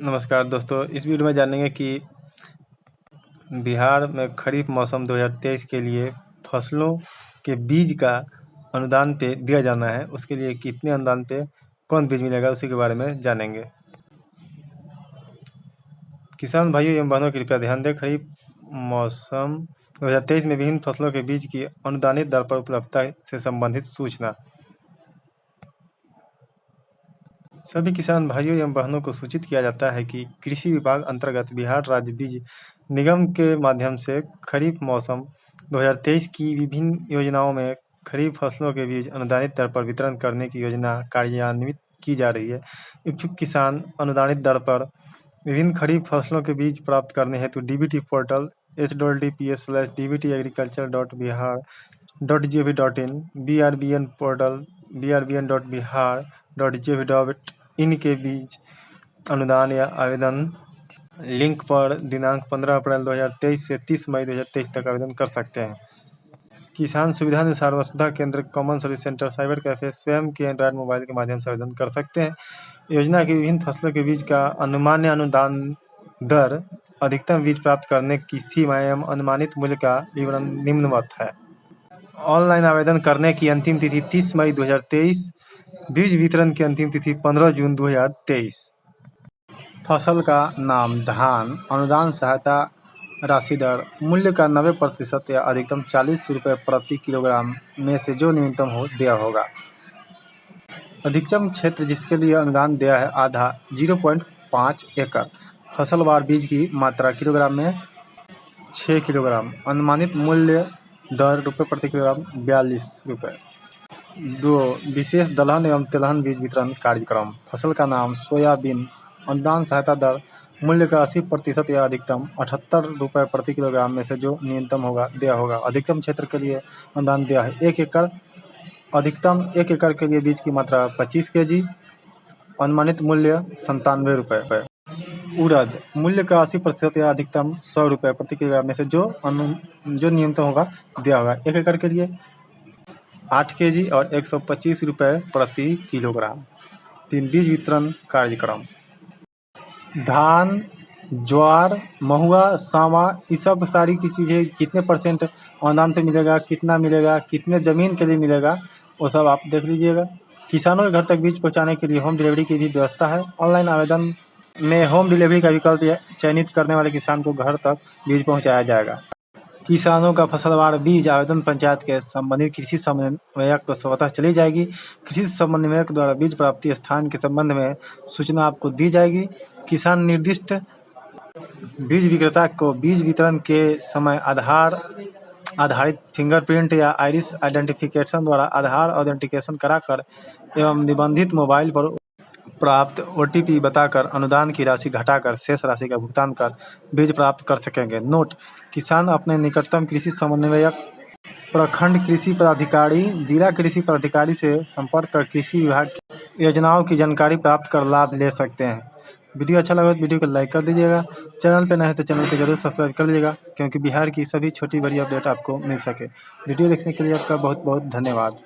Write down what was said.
नमस्कार दोस्तों, इस वीडियो में जानेंगे कि बिहार में खरीफ मौसम 2023 के लिए फसलों के बीज का अनुदान पे दिया जाना है। उसके लिए कितने अनुदान पे कौन बीज मिलेगा उसी के बारे में जानेंगे। किसान भाइयों एवं बहनों कृपया ध्यान दें, खरीफ मौसम 2023 में विभिन्न फसलों के बीज की अनुदानित दर पर उपलब्धता से संबंधित सूचना। सभी किसान भाइयों एवं बहनों को सूचित किया जाता है कि कृषि विभाग अंतर्गत बिहार राज्य बीज निगम के माध्यम से खरीफ मौसम 2023 की विभिन्न योजनाओं में खरीफ फसलों के बीज अनुदानित दर पर वितरण करने की योजना कार्यान्वित की जा रही है। इच्छुक किसान अनुदानित दर पर विभिन्न खरीफ फसलों के बीज प्राप्त करने हेतु DBT portal https://dbtagriculture.bihar.gov.in, BRBN portal brbn.bihar.gov.in के बीज अनुदान या आवेदन लिंक पर दिनांक 15 अप्रैल 2023 से 30 मई 2023 तक आवेदन कर सकते हैं। किसान सुविधानुसार वसुधा केंद्र, common service centre, cyber cafe स्वयं के एंड्रॉयड मोबाइल के माध्यम से आवेदन कर सकते हैं। योजना की विभिन्न फसलों के बीज का अनुमान्य अनुदान दर, अधिकतम बीज प्राप्त करने की सीमा एवं अनुमानित मूल्य का विवरण निम्नवत है। ऑनलाइन आवेदन करने की अंतिम तिथि 30 मई 2023, बीज वितरण की अंतिम तिथि 15 जून 2023। फसल का नाम धान, अनुदान सहायता राशि दर, मूल्य का 90% या अधिकतम 40 रुपये प्रति किलोग्राम में से जो न्यूनतम हो दिया होगा। अधिकतम क्षेत्र जिसके लिए अनुदान दिया है आधा 0.5 एकड़। फसलवार बीज की मात्रा किलोग्राम में 6 किलोग्राम। अनुमानित मूल्य दर रुपये प्रति किलोग्राम 42 रुपये। 2. विशेष दलहन एवं तिलहन बीज वितरण कार्यक्रम। फसल का नाम सोयाबीन, अनुदान सहायता दर, मूल्य का 80% या अधिकतम 78 रुपये प्रति किलोग्राम में से जो न्यूनतम होगा दिया होगा। अधिकतम क्षेत्र के लिए अनुदान दिया है 1 एकड़। अधिकतम 1 एकड़ के लिए बीज की मात्रा 25 kg। अनुमानित मूल्य 97 रुपये। उड़द, मूल्य का 80% या अधिकतम 100 रुपये प्रति किलोग्राम में से जो न्यूनतम होगा दिया होगा। 1 एकड़ के लिए 8 kg और 125 रुपये प्रति किलोग्राम। 3. बीज वितरण कार्यक्रम। धान, ज्वार, महुआ, सावा, ये सब सारी की चीज़ें कितने % अनुदान से मिलेगा, कितना मिलेगा, कितने ज़मीन के लिए मिलेगा, वो सब आप देख लीजिएगा। किसानों के घर तक बीज पहुंचाने के लिए होम डिलीवरी की भी व्यवस्था है। ऑनलाइन आवेदन में होम डिलीवरी का विकल्प चयनित करने वाले किसान को घर तक बीज पहुंचाया जाएगा। किसानों का फसलवार बीज आवेदन पंचायत के संबंधित कृषि समन्वयक को स्वतः चली जाएगी। कृषि समन्वयक द्वारा बीज प्राप्ति स्थान के संबंध में सूचना आपको दी जाएगी। किसान निर्दिष्ट बीज विक्रेता को बीज वितरण के समय आधारित फिंगरप्रिंट या आइरिस आइडेंटिफिकेशन द्वारा आधार ऑथेंटिकेशन कराकर एवं निबंधित मोबाइल पर प्राप्त OTP बताकर अनुदान की राशि घटाकर शेष राशि का भुगतान कर बीज प्राप्त कर सकेंगे। नोट: किसान अपने निकटतम कृषि समन्वयक, प्रखंड कृषि पदाधिकारी, जिला कृषि पदाधिकारी से संपर्क कर कृषि विभाग की योजनाओं की जानकारी प्राप्त कर लाभ ले सकते हैं। वीडियो अच्छा लगा तो वीडियो को लाइक कर दीजिएगा। चैनल पर नए हैं तो चैनल को जरूर सब्सक्राइब कर लीजिएगा, क्योंकि बिहार की सभी छोटी बड़ी अपडेट आपको मिल सके। वीडियो देखने के लिए आपका बहुत बहुत धन्यवाद।